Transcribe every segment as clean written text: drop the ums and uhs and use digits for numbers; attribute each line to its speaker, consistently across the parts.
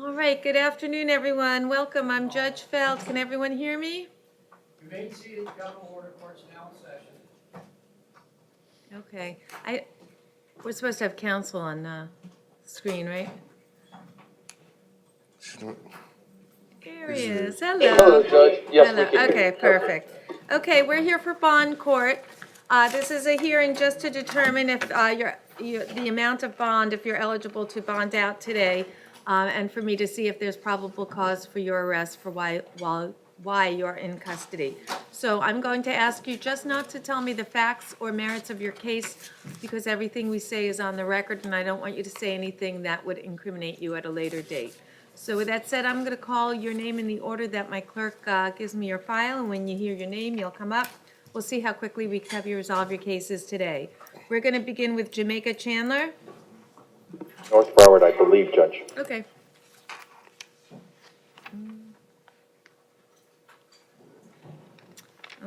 Speaker 1: All right, good afternoon, everyone. Welcome. I'm Judge Feld. Can everyone hear me?
Speaker 2: Remain seated, government order, court's now in session.
Speaker 1: Okay. We're supposed to have counsel on the screen, right? There he is. Hello.
Speaker 3: Hello, Judge. Yes,
Speaker 1: Hello.
Speaker 3: we can hear
Speaker 1: Okay,
Speaker 3: you.
Speaker 1: perfect. Okay, we're here for bond court. This is a hearing just to determine if the amount of bond, if you're eligible to bond out today, and for me to see if there's probable cause for your arrest for why you're in custody. So I'm going to ask you just not to tell me the facts or merits of your case, because everything we say is on the record, and I don't want you to say anything that would incriminate you at a later date. So with that said, I'm going to call your name in the order that my clerk gives me your file, and when you hear your name, you'll come up. We'll see how quickly we have you resolve your cases today. We're going to begin with Jamaica Chandler.
Speaker 3: North Broward, I believe, Judge.
Speaker 1: Okay.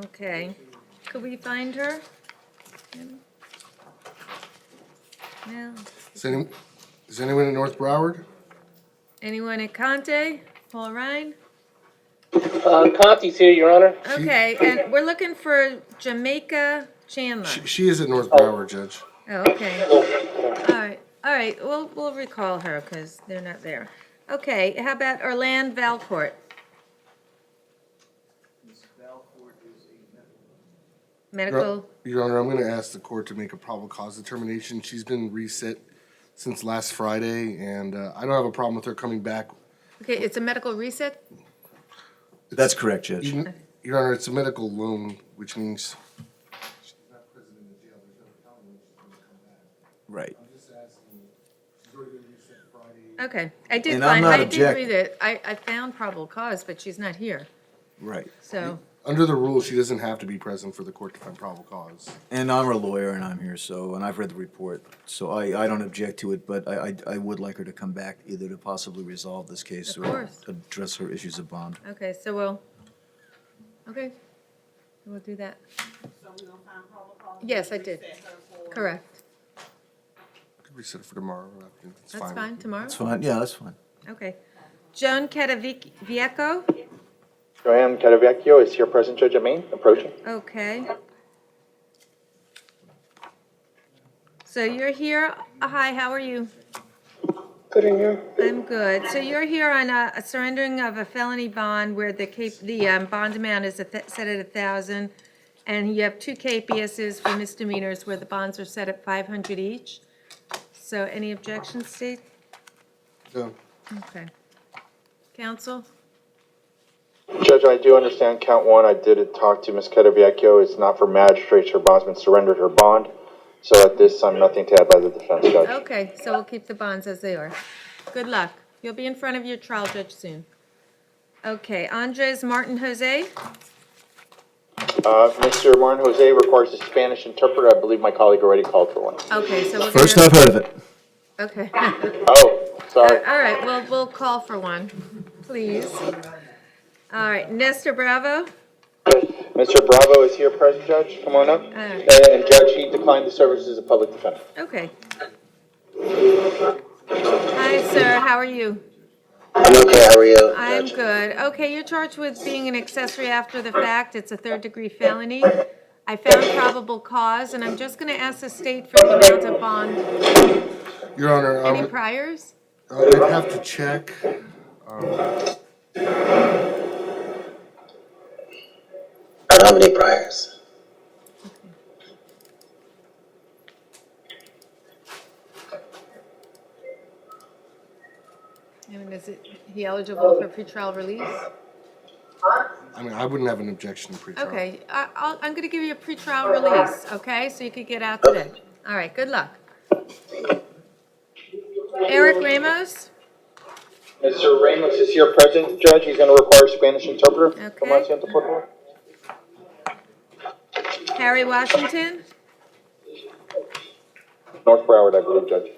Speaker 1: Okay. Could we find her? No.
Speaker 4: Is anyone in North Broward?
Speaker 1: Anyone at Conte? Paul Ryan?
Speaker 5: Conti's here, Your Honor.
Speaker 1: Okay, and we're looking for Jamaica Chandler.
Speaker 4: She is at North Broward, Judge.
Speaker 1: Oh, okay. All right, we'll recall her because they're not there. Okay, how about Orlando Valcourt?
Speaker 2: Ms. Valcourt is a
Speaker 1: Medical,
Speaker 4: Your Honor, I'm going to ask the court to make a probable cause determination. She's been reset since last Friday, and I don't have a problem with her coming back.
Speaker 1: okay, it's a medical reset?
Speaker 6: That's correct, Judge.
Speaker 4: Your Honor, it's a medical loan, which means she's not present in the jail. There's no telling when she's going to come back.
Speaker 6: Right.
Speaker 4: I'm just asking, she's already been reset Friday.
Speaker 1: Okay, I did
Speaker 6: And I'm
Speaker 1: find,
Speaker 6: not
Speaker 1: I did
Speaker 6: object-
Speaker 1: read it. I found probable cause, but she's not here,
Speaker 6: Right.
Speaker 1: so,
Speaker 4: Under the rules, she doesn't have to be present for the court to find probable cause.
Speaker 6: And I'm a lawyer and I'm here, and I've read the report. So I don't object to it, but I would like her to come back either to possibly resolve this case
Speaker 1: Of
Speaker 6: or
Speaker 1: course.
Speaker 6: address her issues of bond.
Speaker 1: okay, we'll do that.
Speaker 7: So we gonna find probable cause?
Speaker 1: Yes, I did.
Speaker 7: Reset her for-
Speaker 1: Correct.
Speaker 4: Could reset it for tomorrow. It's
Speaker 1: That's
Speaker 4: fine.
Speaker 1: fine, tomorrow?
Speaker 6: That's fine, yeah, that's fine.
Speaker 1: Okay. Joan Catavieco?
Speaker 3: Joanne Catavecchio is here present, Judge at Maine, approaching.
Speaker 1: Okay. So you're here, hi, how are you?
Speaker 5: Good in here.
Speaker 1: I'm good. So you're here on a surrendering of a felony bond where the bond amount is set at 1,000, and you have two KPSs for misdemeanors where the bonds are set at 500 each. So any objections, Steve?
Speaker 4: No.
Speaker 1: Okay. Counsel?
Speaker 3: Judge, I do understand count one. I did talk to Ms. Catavecchio. It's not for magistrates. Her bondsman surrendered her bond. So at this time, nothing to add by the defense, Judge.
Speaker 1: Okay, so we'll keep the bonds as they are. Good luck. You'll be in front of your trial judge soon. Okay, Andres Martin Jose?
Speaker 3: Mr. Martin Jose requires a Spanish interpreter. I believe my colleague already called for one.
Speaker 1: Okay, so we're
Speaker 6: First
Speaker 1: gonna.
Speaker 6: I've heard of it.
Speaker 1: Okay.
Speaker 3: Oh, sorry.
Speaker 1: All right, we'll call for one, please. All right, Nestor Bravo?
Speaker 3: Mr. Bravo is here present, Judge. Come on up.
Speaker 1: right.
Speaker 3: And Judge, he declined the services as a public defender.
Speaker 1: Okay. Hi, sir, how are you?
Speaker 5: I'm okay, how are you?
Speaker 1: I'm
Speaker 5: Judge?
Speaker 1: good. Okay, you're charged with being an accessory after the fact. It's a third-degree felony. I found probable cause, and I'm just gonna ask the state for the amount of bond.
Speaker 4: Your Honor,
Speaker 1: Any priors?
Speaker 4: I'd have to check.
Speaker 5: I don't have any priors.
Speaker 1: And is he eligible for pretrial release?
Speaker 4: I wouldn't have an objection to pretrial.
Speaker 1: Okay, I'm gonna give you a pretrial release, okay? So you could get out today. All right, good luck. Eric Ramos?
Speaker 3: Mr. Ramos is here present, Judge. He's going to require a Spanish interpreter.
Speaker 1: Okay.
Speaker 3: Come on, Santa, por favor.
Speaker 1: Harry Washington?
Speaker 3: North Broward, I believe, Judge.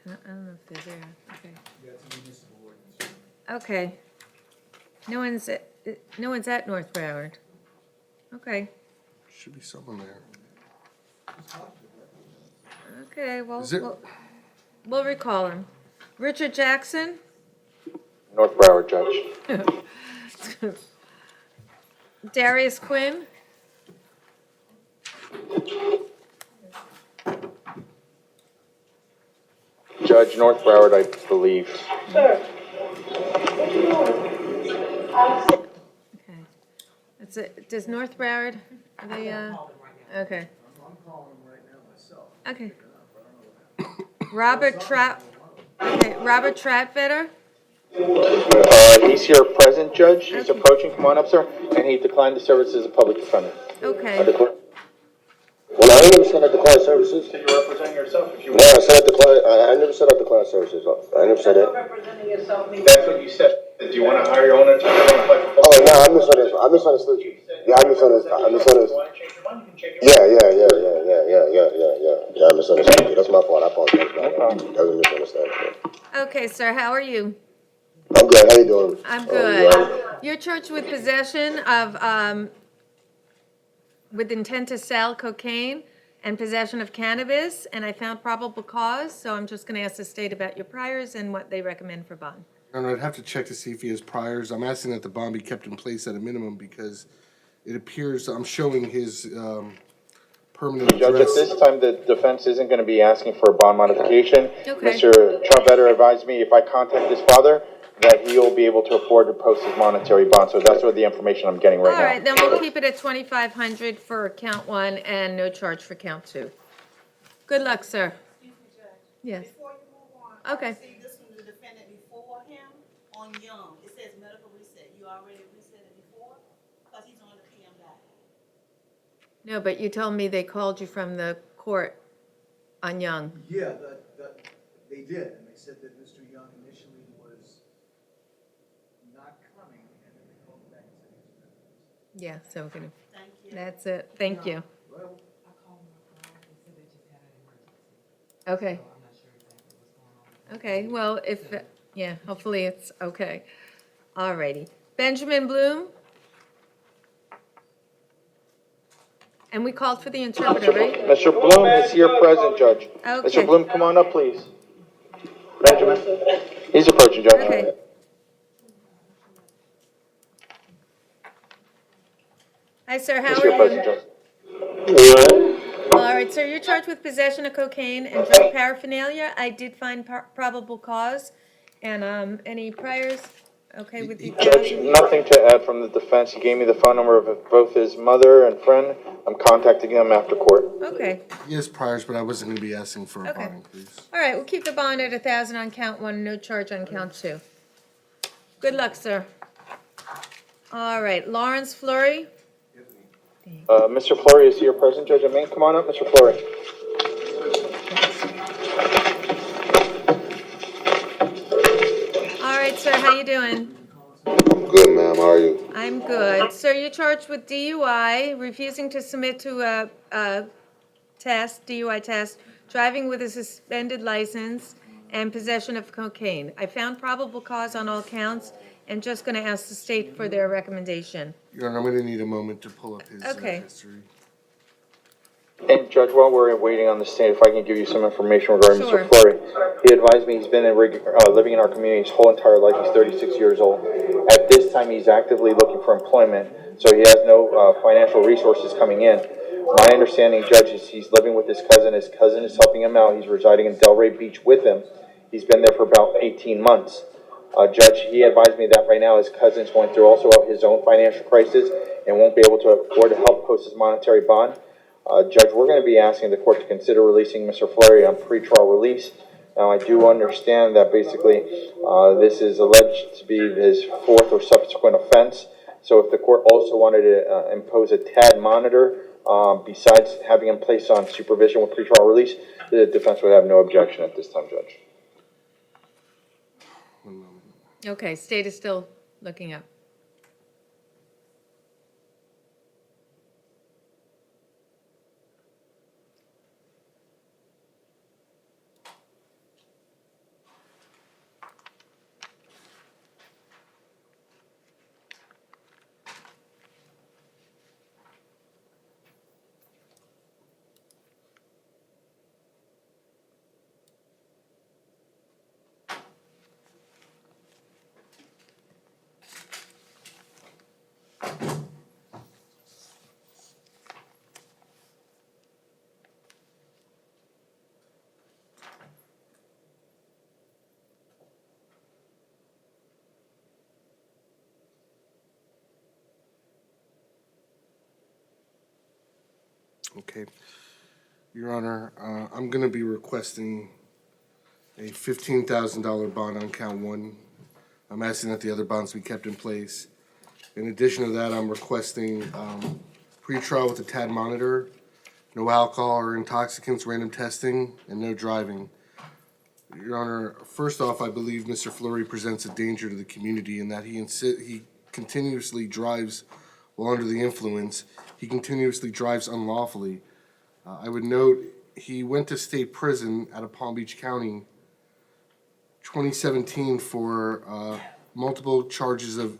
Speaker 1: I don't know if they're there, okay. Okay. No one's at North Broward. Okay,
Speaker 4: Should be someone there.
Speaker 1: okay, well,
Speaker 4: Is it-
Speaker 1: we'll recall him. Richard Jackson?
Speaker 3: North Broward, Judge.
Speaker 1: Darius Quinn?
Speaker 3: Judge, North Broward, I believe.
Speaker 1: Okay. That's it. Does North Broward, are they, okay. Okay. Robert Stratvetter?
Speaker 3: He's here present, Judge. He's
Speaker 1: Okay.
Speaker 3: approaching. Come on up, sir. And he declined to serve as a public defender.
Speaker 1: Okay.
Speaker 5: Well, I ain't never said I decline services.
Speaker 3: So you're representing yourself if you
Speaker 5: No, I said I decline, I never said I decline services. I never said that.
Speaker 7: Representing yourself means.
Speaker 3: That's what you said. Do you want to hire your own attorney?
Speaker 5: Oh, no, I misunderstood you. Yeah, I misunderstood.
Speaker 3: Want to change your mind? You can change your mind.
Speaker 5: Yeah, I misunderstood you. That's my fault. I apologize about that.
Speaker 3: problem.
Speaker 5: That was a misunderstanding.
Speaker 1: Okay, sir, how are you?
Speaker 5: I'm good. How you doing?
Speaker 1: I'm
Speaker 5: You
Speaker 1: good.
Speaker 5: all right?
Speaker 1: You're charged with possession of, with intent to sell cocaine and possession of cannabis, and I found probable cause, so I'm just gonna ask the state about your priors and what they recommend for bond.
Speaker 4: And I'd have to check to see if he has priors. I'm asking that the bond be kept in place at a minimum because it appears, I'm showing his permanent
Speaker 3: Judge, at
Speaker 4: address.
Speaker 3: this time, the defense isn't going to be asking for a bond modification.
Speaker 1: Okay.
Speaker 3: Mr. Trumpetter advised me if I contact his father, that he'll be able to afford to post his monetary bond. So that's what the information I'm getting right now.
Speaker 1: All right, then we'll keep it at 2,500 for count one and no charge for count two. Good luck, sir.
Speaker 7: Excuse me, Judge.
Speaker 1: Yes.
Speaker 7: Before you move on.
Speaker 1: Okay.
Speaker 7: I received this from the defendant before him on Young. It says medical reset. You already reset it before? Because he's on the PM diet.
Speaker 1: No, but you told me they called you from the court on Young.
Speaker 6: Yeah, they did, and they said that Mr. Young initially was not coming, and then they called him back and said he was
Speaker 1: Yeah, so we're gonna,
Speaker 7: Thank you.
Speaker 1: that's it. Thank you.
Speaker 6: Well,
Speaker 8: I called my phone and said they just had an emergency,
Speaker 1: Okay,
Speaker 8: so I'm not sure exactly what's going on.
Speaker 1: okay, well, if, yeah, hopefully it's okay. All righty. Benjamin Bloom? And we called for the interpreter, right?
Speaker 3: Mr. Bloom is here present, Judge.
Speaker 1: Okay.
Speaker 3: Mr. Bloom, come on up, please. Benjamin, he's approaching, Judge.
Speaker 1: Okay. Hi, sir, how
Speaker 3: He's here
Speaker 1: are
Speaker 3: present,
Speaker 1: you?
Speaker 3: Judge.
Speaker 1: All right, sir, you're charged with possession of cocaine and drug paraphernalia. I did find probable cause. And, any priors? Okay with the
Speaker 3: Judge, nothing to add from the defense. He gave me the phone number of both his mother and friend. I'm contacting them after court.
Speaker 1: Okay,
Speaker 4: He has priors, but I wasn't going to be asking for a
Speaker 1: Okay.
Speaker 4: bond increase.
Speaker 1: all right, we'll keep the bond at 1,000 on count one, no charge on count two. Good luck, sir. All right, Lawrence Fleury?
Speaker 3: Mr. Fleury is here present, Judge. I mean, come on up, Mr. Fleury.
Speaker 1: All right, sir, how you doing?
Speaker 5: Good, ma'am. How are you?
Speaker 1: I'm good. Sir, you're charged with DUI, refusing to submit to a DUI test, driving with a suspended license, and possession of cocaine. I found probable cause on all counts, and just going to ask the state for their recommendation.
Speaker 4: Your Honor, I'm going to need a moment to pull up his
Speaker 1: Okay.
Speaker 4: history.
Speaker 3: And Judge, while we're waiting on the state, if I can give you some information regarding
Speaker 1: Sure.
Speaker 3: Mr. Fleury. He advised me he's been living in our community his whole entire life. He's 36 years old. At this time, he's actively looking for employment, so he has no financial resources coming in. My understanding, Judge, is he's living with his cousin. His cousin is helping him out. He's residing in Delray Beach with him. He's been there for about 18 months. Judge, he advised me that right now his cousin's going through also his own financial crisis and won't be able to afford to help post his monetary bond. Judge, we're going to be asking the court to consider releasing Mr. Fleury on pretrial release. Now, I do understand that basically this is alleged to be his fourth or subsequent offense. So if the court also wanted to impose a TAD monitor, besides having him placed on supervision with pretrial release, the defense would have no objection at this time, Judge.
Speaker 1: Okay, state is still looking up.
Speaker 4: Okay. Your Honor, I'm going to be requesting a $15,000 bond on count one. I'm asking that the other bonds be kept in place. In addition to that, I'm requesting pretrial with a TAD monitor, no alcohol or intoxicants, random testing, and no driving. Your Honor, first off, I believe Mr. Fleury presents a danger to the community in that he continuously drives while under the influence. He continuously drives unlawfully. I would note he went to state prison out of Palm Beach County 2017 for multiple charges of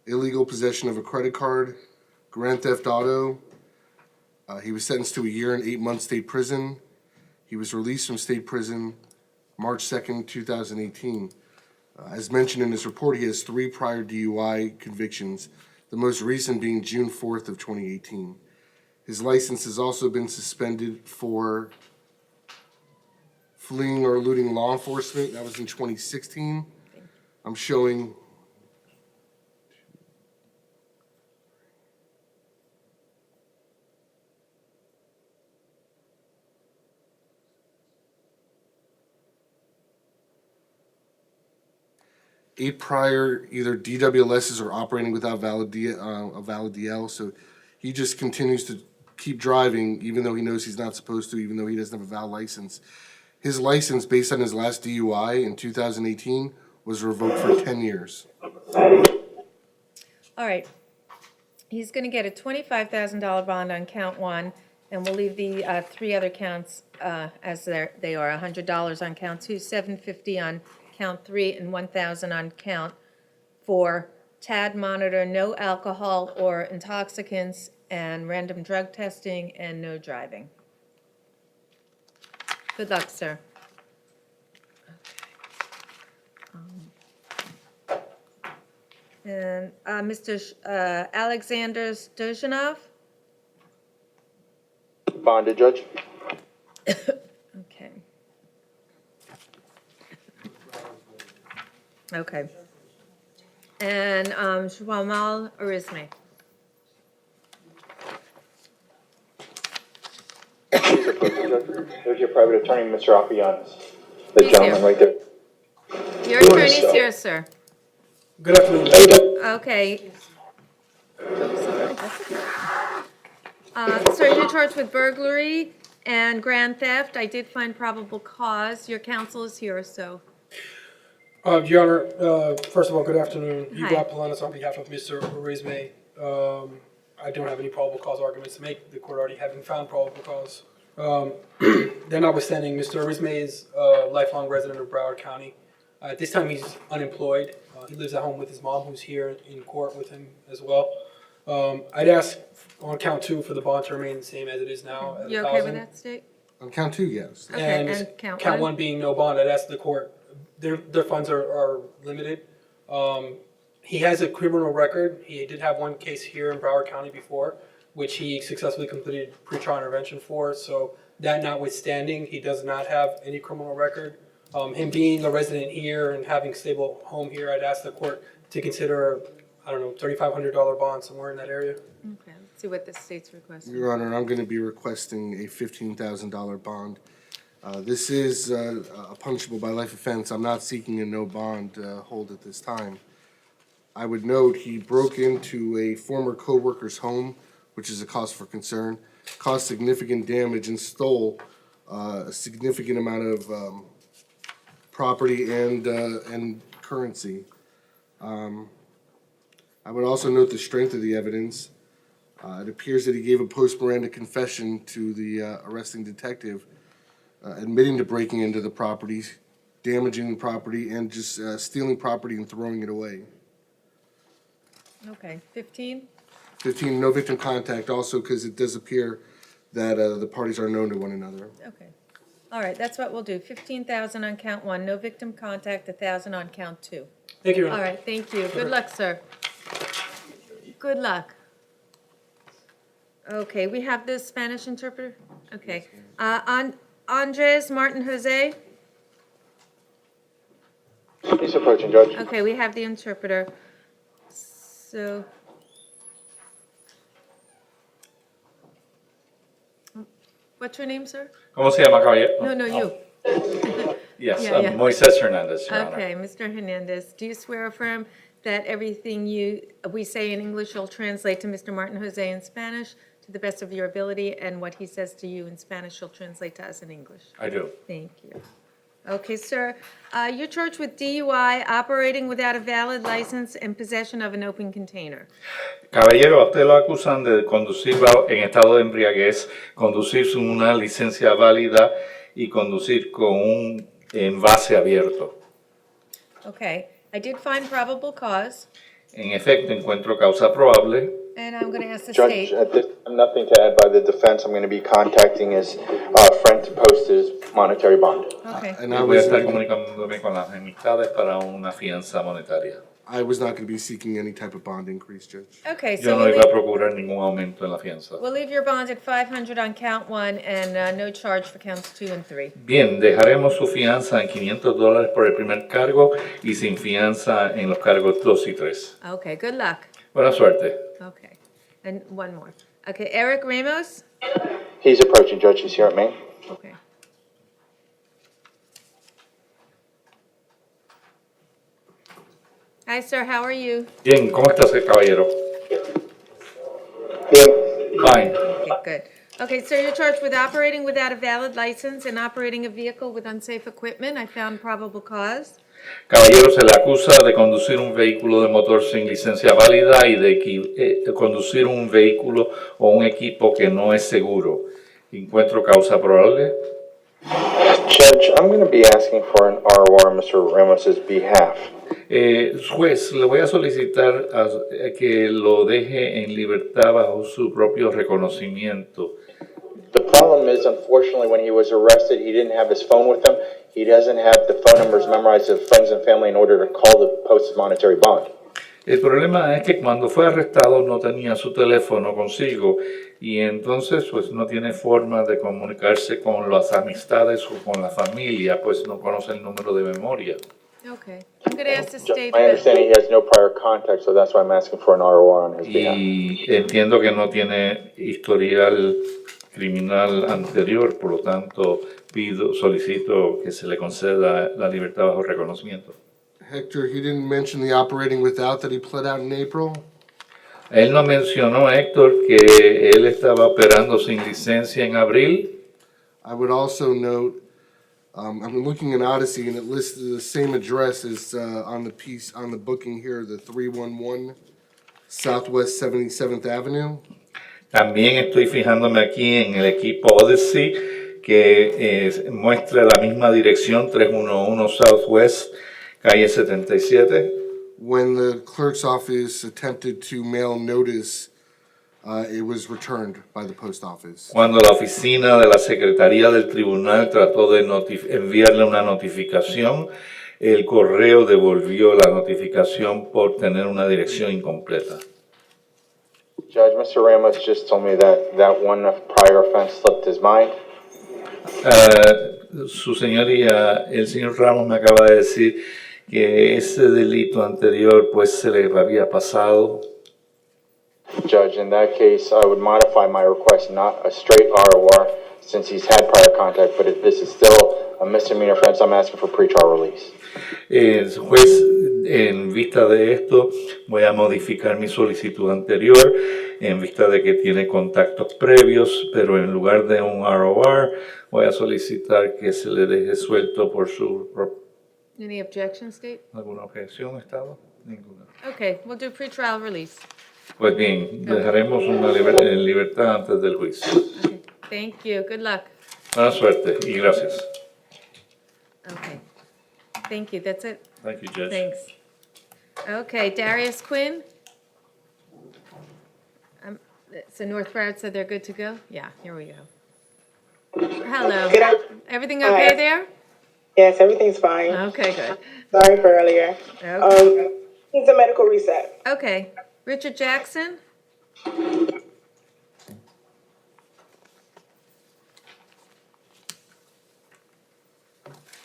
Speaker 4: illegal possession of a credit card, grand theft auto. He was sentenced to a year and 8 months state prison. He was released from state prison March 2nd, 2018. As mentioned in his report, he has 3 prior DUI convictions, the most recent being June 4th of 2018. His license has also been suspended for fleeing or eluding law enforcement. That was in 2016. I'm showing eight prior either DWLSs or operating without a valid DL. So he just continues to keep driving even though he knows he's not supposed to, even though he doesn't have a valid license. His license, based on his last DUI in 2018, was revoked for 10 years.
Speaker 1: All right. He's going to get a $25,000 bond on count one, and we'll leave the 3 other counts as they are. $100 on count two, $750 on count 3, and $1,000 on count 4. TAD monitor, no alcohol or intoxicants, and random drug testing, and no driving. Good luck, sir. And Mr. Alexander Stojanov?
Speaker 3: Bonded, Judge.
Speaker 1: Okay. Okay. And Shwamal Arisme?
Speaker 3: There's your private attorney, Mr. Apianis. The
Speaker 1: He's
Speaker 3: gentleman
Speaker 1: here.
Speaker 3: right there.
Speaker 1: Your attorney's here, sir.
Speaker 9: Good afternoon.
Speaker 1: Okay. Sir, you're charged with burglary and grand theft. I did find probable cause. Your counsel is here, so.
Speaker 9: Your Honor, first of all, good afternoon.
Speaker 1: Hi.
Speaker 9: Hugo Apolanis on behalf of Mr. Orizme. I don't have any probable cause arguments to make. The court already having found probable cause. Then notwithstanding, Mr. Orizme is a lifelong resident of Broward County. At this time, he's unemployed. He lives at home with his mom, who's here in court with him as well. I'd ask on count 2 for the bond to remain the same as it is now at
Speaker 1: You
Speaker 9: $1,000.
Speaker 1: okay with that, State?
Speaker 4: On count 2, yes.
Speaker 1: Okay, and count one?
Speaker 9: Being no bond, I'd ask the court, their funds are limited. He has a criminal record. He did have one case here in Broward County before, which he successfully completed pre-trial intervention for. So that notwithstanding, he does not have any criminal record. Him being a resident here and having stable home here, I'd ask the court to consider, I don't know, $3,500 bond somewhere in that area.
Speaker 1: Okay, let's see what the state's requesting.
Speaker 4: Your Honor, I'm going to be requesting a $15,000 bond. This is a punishable by life offense. I'm not seeking a no bond hold at this time. I would note he broke into a former co-worker's home, which is a cause for concern, caused significant damage, and stole a significant amount of property and currency. I would also note the strength of the evidence. It appears that he gave a post-Miranda confession to the arresting detective, admitting to breaking into the property, damaging the property, and just stealing property and throwing it away.
Speaker 1: Okay, 15?
Speaker 4: 15, no victim contact, also because it does appear that the parties are known to one another.
Speaker 1: Okay. All right, that's what we'll do. 15,000 on count 1, no victim contact, 1,000 on count 2.
Speaker 9: Thank you, Your Honor.
Speaker 1: All right, thank you. Good luck, sir. Good luck. Okay, we have the Spanish interpreter? Okay. Andres Martin Jose?
Speaker 3: He's approaching, Judge.
Speaker 1: Okay, we have the interpreter. So, What's your name, sir?
Speaker 10: ¿Cómo se llama, caballero?
Speaker 1: No, you.
Speaker 10: Yes,
Speaker 1: Yeah, yeah.
Speaker 10: Moisés Hernandez, Your Honor.
Speaker 1: Okay, Mr. Hernandez, do you swear or affirm that everything we say in English will translate to Mr. Martin Jose in Spanish to the best of your ability, and what he says to you in Spanish will translate to us in English?
Speaker 10: I do.
Speaker 1: Thank you. Okay, sir, you're charged with DUI, operating without a valid license, and possession of an open container.
Speaker 10: Caballero, a usted lo acusan de conducir en estado de embriaguez, conducir sin una licencia válida y conducir con un envase abierto.
Speaker 1: Okay, I did find probable cause,
Speaker 10: En efecto, encuentro causa probable.
Speaker 1: and I'm going to ask the
Speaker 3: Judge,
Speaker 1: state.
Speaker 3: at this time, nothing to add by the defense. I'm going to be contacting his friend to post his monetary bond.
Speaker 1: Okay,
Speaker 4: And
Speaker 10: Y voy a estar comunicándome con las amistades para una fianza monetaria.
Speaker 4: I was not going to be seeking any type of bond increase, Judge.
Speaker 1: okay,
Speaker 10: Yo
Speaker 1: so
Speaker 10: no iba a procurar ningún aumento en la fianza.
Speaker 1: we'll leave your bond at 500 on count 1 and no charge for counts 2 and 3.
Speaker 10: Bien, dejaremos su fianza en $500 por el primer cargo y sin fianza en los cargos 2 y 3.
Speaker 1: Okay, good luck.
Speaker 10: Buena suerte.
Speaker 1: Okay, and one more. Okay, Eric Ramos?
Speaker 3: He's approaching, Judge. He's here at Maine.
Speaker 1: Okay. Hi, sir, how are you?
Speaker 10: Bien, ¿cómo estás, caballero?
Speaker 5: Bien.
Speaker 10: Fine.
Speaker 1: Okay, good. Okay, sir, you're charged with operating without a valid license and operating a vehicle with unsafe equipment. I found probable cause.
Speaker 10: Caballero, se le acusa de conducir un vehículo de motor sin licencia válida y de conducir un vehículo o un equipo que no es seguro. ¿Encuentro causa probable?
Speaker 3: Judge, I'm going to be asking for an ROR on Mr. Ramos's behalf.
Speaker 10: Juez, le voy a solicitar que lo deje en libertad bajo su propio reconocimiento.
Speaker 3: The problem is, unfortunately, when he was arrested, he didn't have his phone with him. He doesn't have the phone numbers memorized of friends and family in order to call the post monetary bond.
Speaker 10: El problema es que cuando fue arrestado no tenía su teléfono consigo y entonces pues no tiene forma de comunicarse con las amistades o con la familia, pues no conoce el número de memoria.
Speaker 1: Okay, I'm going to ask the
Speaker 3: Judge,
Speaker 1: state.
Speaker 3: my understanding, he has no prior contact, so that's why I'm asking for an ROR on his behalf.
Speaker 10: Y entiendo que no tiene historial criminal anterior, por lo tanto solicito que se le conceda la libertad bajo reconocimiento.
Speaker 4: Hector, he didn't mention the operating without that he pled out in April.
Speaker 10: Él no mencionó, Héctor, que él estaba operando sin licencia en abril.
Speaker 4: I would also note, I'm looking in Odyssey and it lists the same address as on the piece, on the booking here, the 311 Southwest 77th Avenue.
Speaker 10: También estoy fijándome aquí en el equipo Odyssey, que muestra la misma dirección, 311 Southwest, calle 77.
Speaker 4: When the clerk's office attempted to mail notice, it was returned by the post office.
Speaker 10: Cuando la oficina de la Secretaría del Tribunal trató de enviarle una notificación, el correo devolvió la notificación por tener una dirección incompleta.
Speaker 3: Judge, Mr. Ramos just told me that one prior offense slipped his mind.
Speaker 10: Su señoría, el señor Ramos me acaba de decir que ese delito anterior pues se le había pasado.
Speaker 3: Judge, in that case, I would modify my request, not a straight ROR, since he's had prior contact, but if this is still a misdemeanor offense, I'm asking for pretrial release.
Speaker 10: Juez, en vista de esto, voy a modificar mi solicitud anterior, en vista de que tiene contactos previos, pero en lugar de un ROR, voy a solicitar que se le deje suelto por su...
Speaker 1: Any objection, state?
Speaker 10: ¿Alguna objeción, Estado? Ninguna.
Speaker 1: Okay, we'll do pretrial release.
Speaker 10: Pues bien, dejaremos en libertad antes del juicio.
Speaker 1: Okay, thank you, good luck.
Speaker 10: Buena suerte y gracias.
Speaker 1: Okay, thank you, that's it.
Speaker 10: Thank you, Judge.
Speaker 1: Thanks. Okay, Darius Quinn? So North Broward said they're good to go? Yeah, here we go. Hello. Everything okay there?
Speaker 11: Yes, everything's fine.
Speaker 1: Okay, good.
Speaker 11: Sorry for earlier.
Speaker 1: Okay.
Speaker 11: Needs a medical reset.
Speaker 1: Okay, Richard Jackson?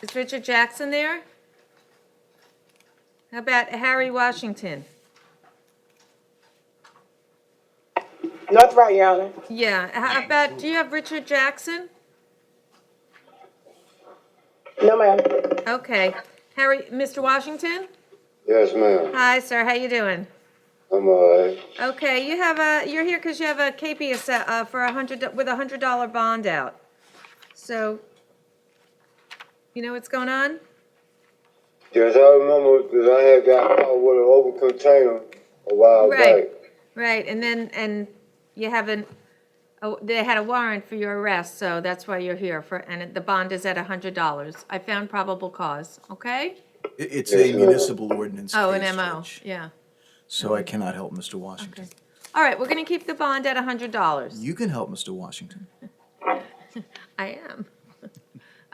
Speaker 1: Is Richard Jackson there? How about Harry Washington?
Speaker 11: North Route, Your Honor.
Speaker 1: Yeah, how about, do you have Richard Jackson?
Speaker 11: No, ma'am.
Speaker 1: Okay. Harry, Mr. Washington?
Speaker 5: Yes, ma'am.
Speaker 1: Hi, sir, how you doing?
Speaker 5: I'm alright.
Speaker 1: Okay, you're here because you have a KP for with $100 bond out. So, you know what's going on?
Speaker 5: Yes, I remember because I had got caught with an open container a while
Speaker 1: Right,
Speaker 5: back.
Speaker 1: right, and you haven't, oh, they had a warrant for your arrest, so that's why you're here and the bond is at $100. I found probable cause, okay?
Speaker 12: It's
Speaker 5: Yes,
Speaker 12: a
Speaker 5: ma'am.
Speaker 12: municipal ordinance
Speaker 1: Oh, an
Speaker 12: case,
Speaker 1: MO,
Speaker 12: Judge.
Speaker 1: yeah.
Speaker 12: So I cannot help Mr. Washington.
Speaker 1: Okay. All right, we're gonna keep the bond at $100.
Speaker 12: You can help Mr. Washington.
Speaker 1: I am.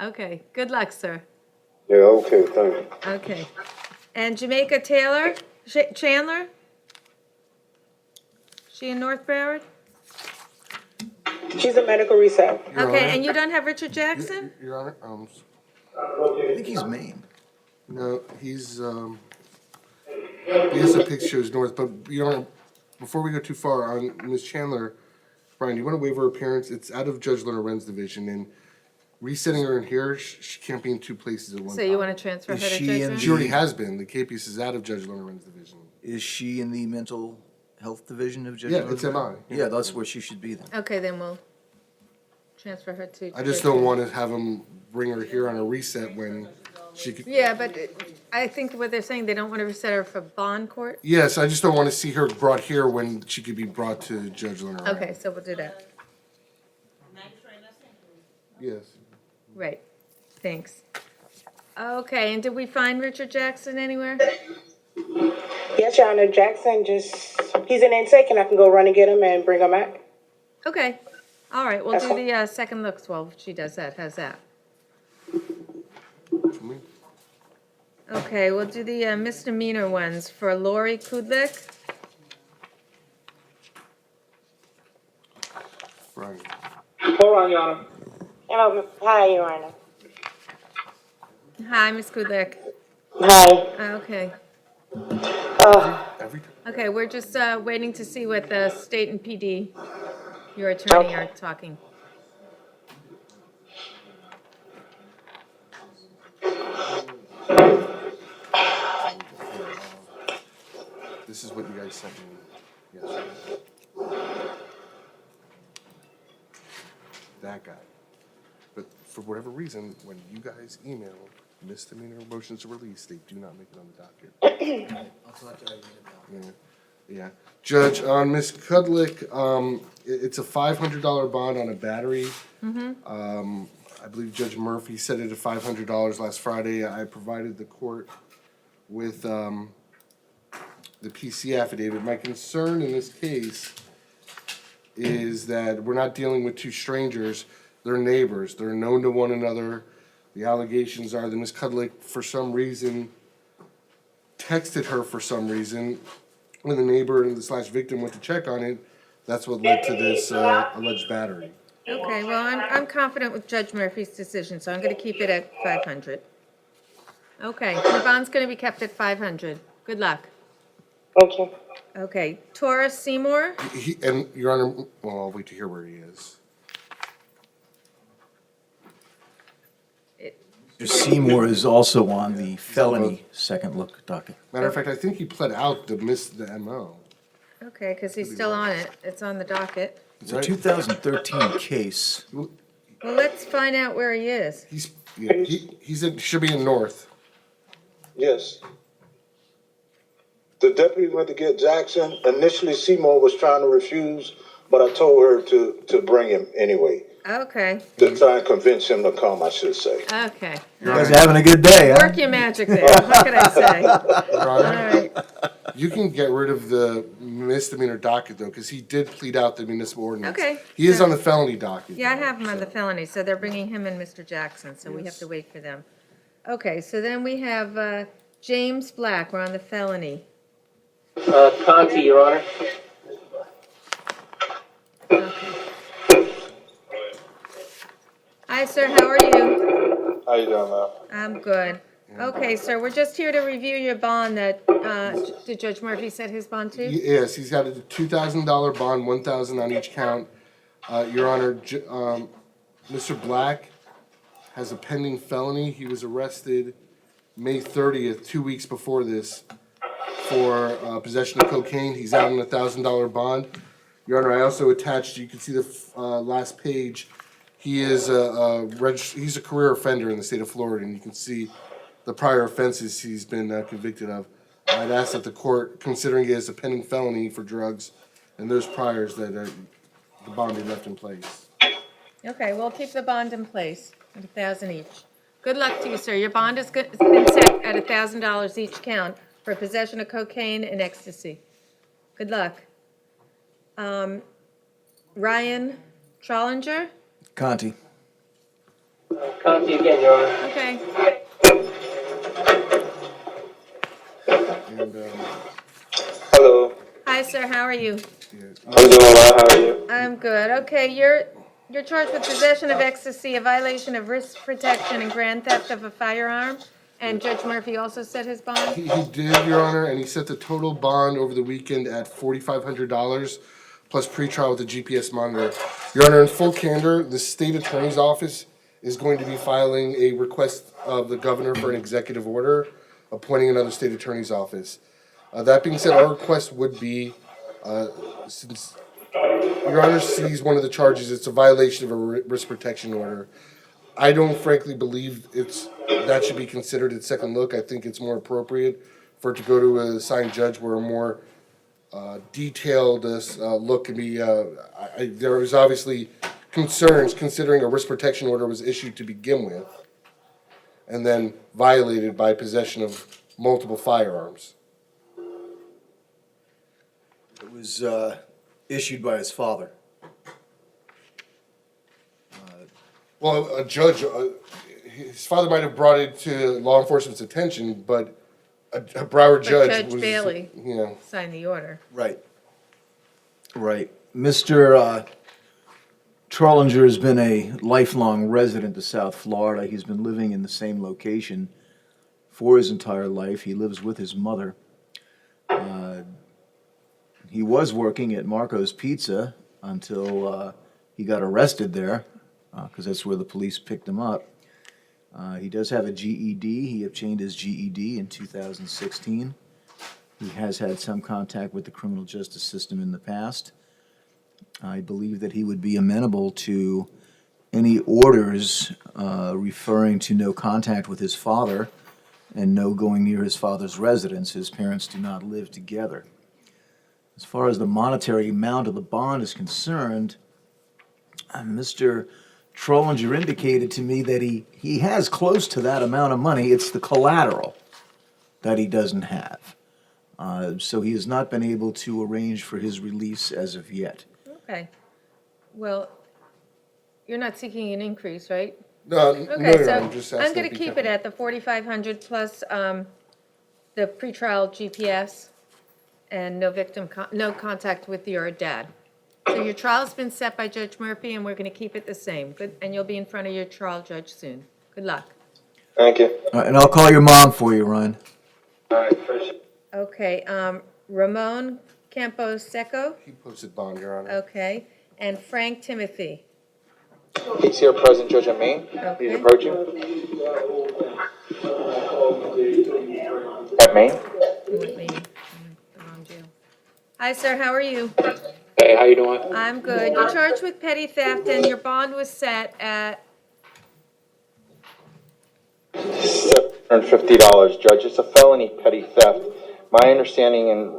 Speaker 1: Okay, good luck, sir.
Speaker 5: Yeah, okay, thank you.
Speaker 1: Okay. And Jamaica Taylor, Chandler? She in North Broward?
Speaker 11: She's a medical reset.
Speaker 4: Your
Speaker 1: Okay,
Speaker 4: Honor.
Speaker 1: and you don't have Richard Jackson?
Speaker 4: Your Honor,
Speaker 12: I think he's Maine.
Speaker 4: no, he has a picture of North, but Your Honor, before we go too far on Ms. Chandler, Brian, do you want to waive her appearance? It's out of Judge Lerner Wren's division, and resetting her in here, she can't be in two places at one
Speaker 1: So
Speaker 4: time.
Speaker 1: you want to transfer her
Speaker 12: Is
Speaker 1: to
Speaker 12: she
Speaker 1: Judge
Speaker 12: in
Speaker 1: Wren?
Speaker 4: She already has been. The KPS is out of Judge Lerner Wren's division.
Speaker 12: Is she in the mental health division of Judge?
Speaker 4: Yeah,
Speaker 12: Lerner?
Speaker 4: it's MI.
Speaker 12: Yeah, that's where she should be then.
Speaker 1: Okay, then we'll transfer her to.
Speaker 4: I just
Speaker 1: Judge
Speaker 4: don't
Speaker 1: Wren.
Speaker 4: want to have him bring her here on a reset when she could.
Speaker 1: Yeah, but I think what they're saying, they don't want to reset her for bond court?
Speaker 4: Yes, I just don't want to see her brought here when she could be brought to Judge Lerner Wren.
Speaker 1: Okay, so we'll do that.
Speaker 4: Yes.
Speaker 1: Right, thanks. Okay, and did we find Richard Jackson anywhere?
Speaker 11: Yes, Your Honor. Jackson he's an intake and I can go run and get him and bring him back.
Speaker 1: Okay, all right, we'll do the second looks while she does that, how's that? Okay, we'll do the misdemeanor ones for Lori Kudlik.
Speaker 4: Brian.
Speaker 2: Hold on, Your Honor.
Speaker 11: Hello, hi, Your Honor.
Speaker 1: Hi, Ms. Kudlik.
Speaker 11: Hi.
Speaker 1: Okay,
Speaker 4: Every time.
Speaker 1: okay, we're just waiting to see what the state and PD, your attorney, are talking.
Speaker 4: This is what you guys sent me yesterday. That guy. But for whatever reason, when you guys email misdemeanor motions to release, they do not make it on the docket. Yeah. Yeah. Judge, on Ms. Kudlik, it's a $500 bond on a battery. I believe Judge Murphy set it at $500 last Friday. I provided the court with the PC affidavit. My concern in this case is that we're not dealing with two strangers. They're neighbors. They're known to one another. The allegations are that Ms. Kudlik, for some reason, texted her for some reason. When the neighbor and the / victim went to check on it, that's what led to this alleged battery.
Speaker 1: Okay, well, I'm confident with Judge Murphy's decision, so I'm gonna keep it at 500. Okay, the bond's gonna be kept at 500. Good luck.
Speaker 11: Okay.
Speaker 1: Okay, Taurus Seymour?
Speaker 4: And Your Honor, well, I'll wait to hear where he is.
Speaker 12: Mr. Seymour is also on the felony second look docket.
Speaker 4: Matter of fact, I think he pled out the MO.
Speaker 1: Okay, because he's still on it. It's on the docket.
Speaker 12: It's a 2013 case.
Speaker 1: Well, let's find out where he is.
Speaker 4: Should be in North.
Speaker 5: Yes. The deputy went to get Jackson. Initially, Seymour was trying to refuse, but I told her to bring him anyway.
Speaker 1: Okay,
Speaker 5: To try and convince him to come, I should say.
Speaker 1: okay.
Speaker 12: You guys are having a good day, huh?
Speaker 1: Work your magic there. What can I say?
Speaker 4: Your
Speaker 1: All
Speaker 4: Honor,
Speaker 1: right.
Speaker 4: you can get rid of the misdemeanor docket though, because he did plead out the municipal ordinance.
Speaker 1: Okay.
Speaker 4: He is on the felony docket.
Speaker 1: Yeah, I have him on the felony, so they're bringing him and Mr. Jackson, so we have to wait for them. Okay, so then we have James Black, we're on the felony.
Speaker 2: Conti, Your Honor.
Speaker 1: Okay. Hi, sir, how are you?
Speaker 5: How you doing, ma'am?
Speaker 1: I'm good. Okay, sir, we're just here to review your bond that, did Judge Murphy set his bond to?
Speaker 4: Yes, he's got a $2,000 bond, 1,000 on each count. Your Honor, Mr. Black has a pending felony. He was arrested May 30th, 2 weeks before this, for possession of cocaine. He's out on a $1,000 bond. Your Honor, I also attached, you can see the last page. He is he's a career offender in the state of Florida, and you can see the prior offenses he's been convicted of. I'd ask that the court, considering he has a pending felony for drugs and those priors, that the bond be left in place.
Speaker 1: Okay, we'll keep the bond in place at 1,000 each. Good luck to you, sir. Your bond has been set at $1,000 each count for possession of cocaine and ecstasy. Good luck. Ryan Trollinger?
Speaker 12: Conti.
Speaker 2: Conti again, Your Honor.
Speaker 1: Okay.
Speaker 4: And,
Speaker 3: Hello,
Speaker 1: Hi, sir, how are you?
Speaker 3: I'm doing well, how are you?
Speaker 1: I'm good. Okay, you're charged with possession of ecstasy, a violation of risk protection, and grand theft of a firearm. And Judge Murphy also set his bond?
Speaker 4: he did, Your Honor, and he set the total bond over the weekend at $4,500 plus pretrial with a GPS monitor. Your Honor, in full candor, the state attorney's office is going to be filing a request of the governor for an executive order appointing another state attorney's office. That being said, our request would be, since Your Honor sees one of the charges, it's a violation of a risk protection order. I don't frankly believe that should be considered at second look. I think it's more appropriate for it to go to a assigned judge where a more detailed look can be. There was obviously concerns considering a risk protection order was issued to begin with, and then violated by possession of multiple firearms.
Speaker 12: It was issued by his father.
Speaker 4: Well, a judge, his father might have brought it to law enforcement's attention, but a Broward judge
Speaker 1: Judge
Speaker 4: was,
Speaker 1: Bailey
Speaker 4: you know.
Speaker 1: signed the order.
Speaker 12: Right. Right. Mr. Trollinger has been a lifelong resident of South Florida. He's been living in the same location for his entire life. He lives with his mother. He was working at Marco's Pizza until he got arrested there, because that's where the police picked him up. He does have a GED. He obtained his GED in 2016. He has had some contact with the criminal justice system in the past. I believe that he would be amenable to any orders referring to no contact with his father and no going near his father's residence. His parents do not live together. As far as the monetary amount of the bond is concerned, Mr. Trollinger indicated to me that he has close to that amount of money. It's the collateral that he doesn't have. So he has not been able to arrange for his release as of yet.
Speaker 1: Okay. Well, you're not seeking an increase, right?
Speaker 4: No,
Speaker 1: Okay, so
Speaker 4: I'm just asking.
Speaker 1: I'm going to keep it at the $4,500 plus the pretrial GPS and no contact with your dad. So your trial's been set by Judge Murphy, and we're going to keep it the same. Good, and you'll be in front of your trial judge soon. Good luck.
Speaker 3: Thank you.
Speaker 12: And I'll call your mom for you, Ryan.
Speaker 3: All right, appreciate it.
Speaker 1: Okay, Ramon Campos Seco,
Speaker 4: He posted bond, Your Honor.
Speaker 1: okay, and Frank Timothy.
Speaker 3: He's here, present judge at Maine. Please
Speaker 1: Okay.
Speaker 3: approach him. At Maine?
Speaker 1: With me. The wrong jail. Hi, sir, how are you?
Speaker 2: Hey, how you doing?
Speaker 1: I'm good. You're charged with petty theft, and your bond was set at,
Speaker 3: $750, Judge. It's a felony petty theft. My understanding in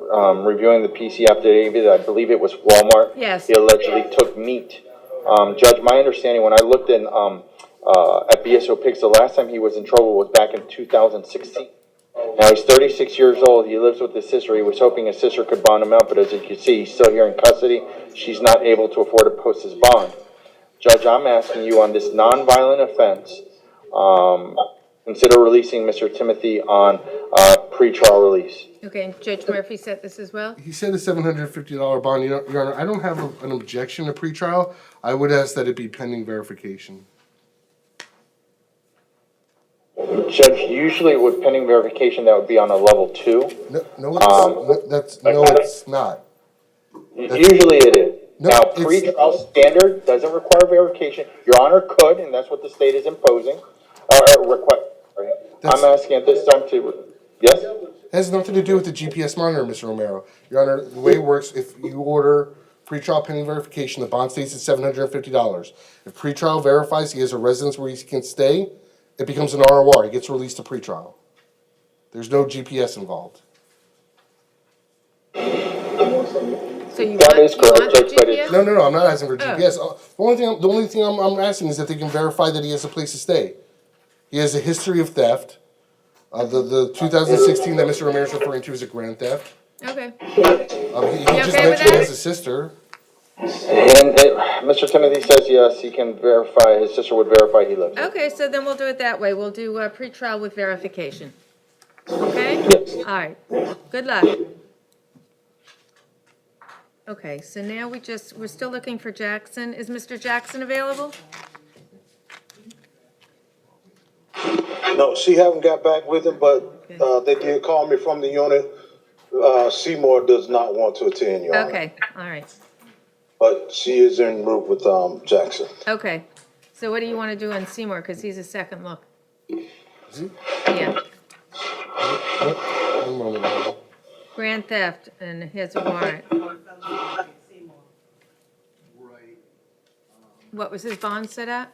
Speaker 3: reviewing the PC affidavit, I believe it was Walmart.
Speaker 1: Yes.
Speaker 3: He allegedly took meat. Judge, my understanding, when I looked in at BSO Pigs, the last time he was in trouble was back in 2016. Now, he's 36 years old. He lives with his sister. He was hoping his sister could bond him out, but as you can see, he's still here in custody. She's not able to afford to post his bond. Judge, I'm asking you on this nonviolent offense, consider releasing Mr. Timothy on pretrial release.
Speaker 1: okay, and Judge Murphy set this as well?
Speaker 4: He said a $750 bond. Your Honor, I don't have an objection to pretrial. I would ask that it be pending verification.
Speaker 3: Judge, usually with pending verification, that would be on a level 2.
Speaker 4: It's not.
Speaker 3: Usually it is.
Speaker 4: No,
Speaker 3: Now,
Speaker 4: it's-
Speaker 3: pre-trial standard doesn't require verification. Your Honor could, and that's what the state is imposing, request. I'm asking at this time to, yes?
Speaker 4: Has nothing to do with the GPS monitor, Mr. Romero. Your Honor, the way it works, if you order pretrial pending verification, the bond stays at $750. If pretrial verifies he has a residence where he can stay, it becomes an ROR. He gets released to pretrial. There's no GPS involved.
Speaker 1: So you
Speaker 3: That
Speaker 1: want,
Speaker 3: is
Speaker 1: you want
Speaker 3: correct,
Speaker 1: the
Speaker 3: Judge, but
Speaker 1: GPS?
Speaker 4: No, I'm not asking for GPS. The only thing I'm asking is that they can verify that he has a place to stay. He has a history of theft. The 2016 that Mr. Romero is referring to is a grand theft.
Speaker 1: Okay.
Speaker 4: He just
Speaker 1: okay with
Speaker 4: mentioned he
Speaker 1: that?
Speaker 4: has a sister.
Speaker 3: And Mr. Timothy says yes, he can verify, his sister would verify he lives.
Speaker 1: Okay, so then we'll do it that way. We'll do pretrial with verification. Okay?
Speaker 3: Yes.
Speaker 1: All right. Good luck. Okay, so now we're still looking for Jackson. Is Mr. Jackson available?
Speaker 5: No, she haven't got back with him, but, they did call me from the unit. Seymour does not want to attend, Your Honor.
Speaker 1: Okay, all right.
Speaker 5: But she is en route with, Jackson.
Speaker 1: Okay. So what do you want to do on Seymour? Because he's a second look.
Speaker 4: Is he?
Speaker 1: Yeah.
Speaker 4: One moment.
Speaker 1: Grand theft, and he has a warrant. What was his bond set at?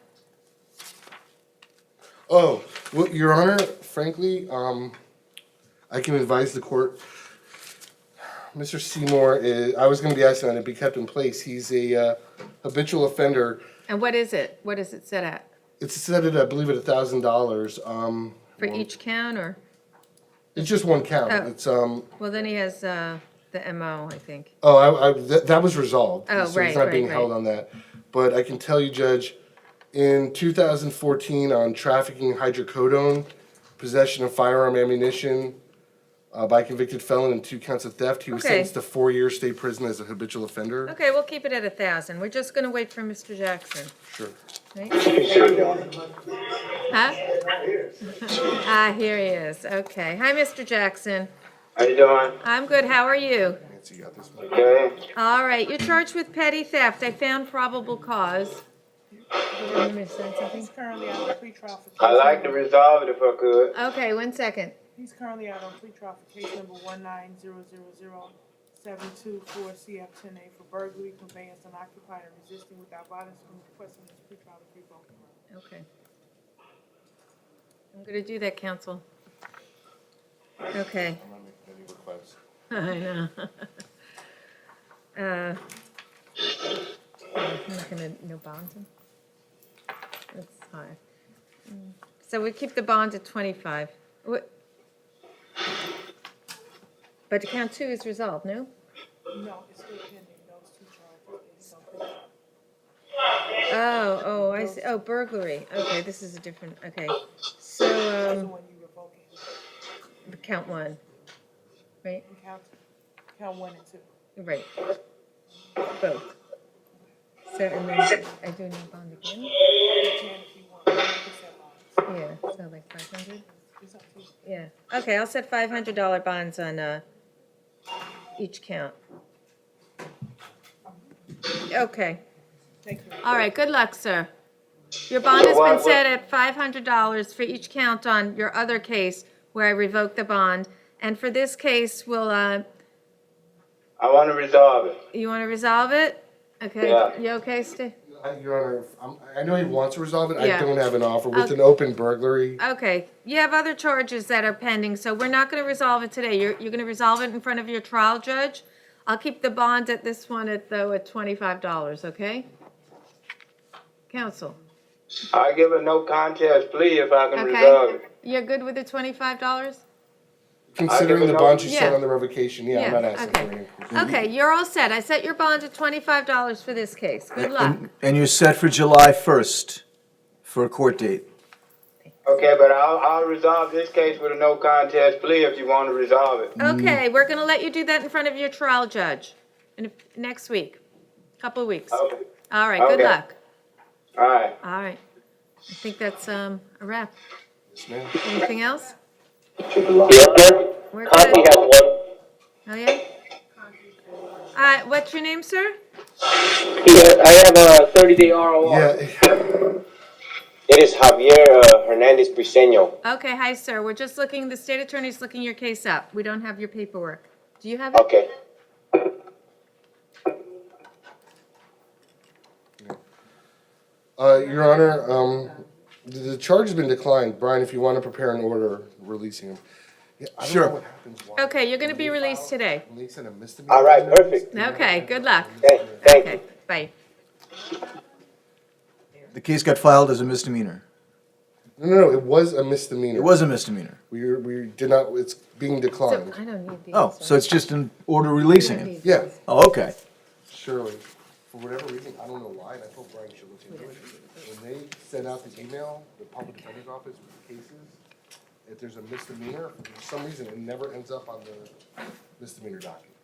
Speaker 4: Oh, well, Your Honor, frankly, I can advise the court. Mr. Seymour I was gonna be asking that it be kept in place. He's a habitual offender.
Speaker 1: And what is it? What is it set at?
Speaker 4: It's set at, I believe, at $1,000.
Speaker 1: For each count, or?
Speaker 4: It's just one count.
Speaker 1: Oh.
Speaker 4: It's,
Speaker 1: Well, then he has the MO, I think.
Speaker 4: that was resolved.
Speaker 1: Oh,
Speaker 4: So
Speaker 1: right,
Speaker 4: he's not
Speaker 1: right,
Speaker 4: being
Speaker 1: right.
Speaker 4: held on that. But I can tell you, Judge, in 2014 on trafficking hydrocodone, possession of firearm ammunition by a convicted felon and 2 counts of theft, he was
Speaker 1: Okay.
Speaker 4: sentenced to 4 years state prison as a habitual offender.
Speaker 1: Okay, we'll keep it at 1,000. We're just gonna wait for Mr. Jackson,
Speaker 4: Sure.
Speaker 1: right?
Speaker 5: Appreciate it, Your Honor.
Speaker 1: Huh? Ah, here he is. Okay. Hi, Mr. Jackson.
Speaker 13: How you doing?
Speaker 1: I'm good. How are you?
Speaker 4: Nancy got this one.
Speaker 13: Okay.
Speaker 1: All right, you're charged with petty theft. I found probable cause. You want me to send something?
Speaker 14: He's currently out on pretrial for case
Speaker 13: I like to
Speaker 14: number-
Speaker 13: resolve it if I could.
Speaker 1: Okay, 1 second.
Speaker 14: He's currently out on pretrial for case number 190000724 CF10A for burglary, conveyance, unoccupied, and resisting without violence, and requesting his pretrial to be revoked.
Speaker 1: Okay. I'm gonna do that, counsel. Okay.
Speaker 4: I'm not making any requests.
Speaker 1: I know. I'm not gonna, no bonds in? That's high. So we keep the bond at 25. But count 2 is resolved, no?
Speaker 14: No, it's still pending, those two charges.
Speaker 1: Oh, I see. Oh, burglary. Okay, this is a different, okay.
Speaker 14: That's the
Speaker 1: So,
Speaker 14: one you revoking.
Speaker 1: count 1, right?
Speaker 14: Count 1 and 2.
Speaker 1: Right. Both. So, and then I do need bond again?
Speaker 14: You can if you want, you can set bonds.
Speaker 1: Yeah, so like 500?
Speaker 14: It's up to you.
Speaker 1: Yeah. Okay, I'll set $500 bonds on each count. Okay.
Speaker 14: Thank you.
Speaker 1: All right, good luck, sir. Your bond has been set at $500 for each count on your other case where I revoked the bond. And for this case, we'll,
Speaker 13: I want to resolve it.
Speaker 1: you want to resolve it? Okay.
Speaker 13: Yeah.
Speaker 1: You okay, Steve?
Speaker 4: Your Honor, I know he wants to resolve it.
Speaker 1: Yeah.
Speaker 4: I don't have an offer with an open burglary.
Speaker 1: Okay. You have other charges that are pending, so we're not going to resolve it today. You're going to resolve it in front of your trial judge. I'll keep the bond at this one at $25, okay? Counsel.
Speaker 13: I give a no contest plea if I can
Speaker 1: Okay.
Speaker 13: resolve it.
Speaker 1: You're good with the $25?
Speaker 4: Considering the bond you set
Speaker 1: Yeah.
Speaker 4: on the revocation, yeah, I'm not asking for any increase.
Speaker 1: Okay, you're all set. I set your bond at $25 for this case. Good luck.
Speaker 12: And you're set for July 1st for a court date.
Speaker 13: Okay, but I'll resolve this case with a no contest plea if you want to resolve it.
Speaker 1: Okay, we're going to let you do that in front of your trial judge next week, couple of weeks.
Speaker 13: Okay.
Speaker 1: All right, good
Speaker 13: Okay.
Speaker 1: luck.
Speaker 13: All right.
Speaker 1: All right. I think that's a wrap.
Speaker 4: Yes, ma'am.
Speaker 1: Anything else?
Speaker 15: Yes, sir.
Speaker 1: We're
Speaker 15: Conti
Speaker 1: good.
Speaker 15: has one.
Speaker 1: Oh, yeah? What's your name, sir?
Speaker 15: I have a 30-day ROR.
Speaker 4: Yeah,
Speaker 15: It is Javier Hernandez Briseño.
Speaker 1: Okay, hi, sir. We're just looking, the state attorney's looking your case up. We don't have your paperwork. Do you have it?
Speaker 15: Okay.
Speaker 4: Your Honor, the charge has been declined. Brian, if you want to prepare an order releasing him. Yeah, I don't
Speaker 12: Sure.
Speaker 4: know what happens why.
Speaker 1: Okay, you're gonna be released today.
Speaker 4: When they send a misdemeanor.
Speaker 15: All right, perfect.
Speaker 1: Okay, good luck.
Speaker 15: Thank you.
Speaker 1: Okay, bye.
Speaker 12: The case got filed as a misdemeanor.
Speaker 4: No, it was a misdemeanor.
Speaker 12: It was a misdemeanor.
Speaker 4: We did not, it's being
Speaker 1: So
Speaker 4: declined.
Speaker 1: I don't need these.
Speaker 12: Oh, so it's just an order releasing him?
Speaker 4: Yeah,
Speaker 12: Oh, okay.
Speaker 4: surely. For whatever reason, I don't know why, and I told Brian should look into it. When they send out the email, the public defender's office with the cases, if there's a misdemeanor, for some reason, it never ends up on the misdemeanor document.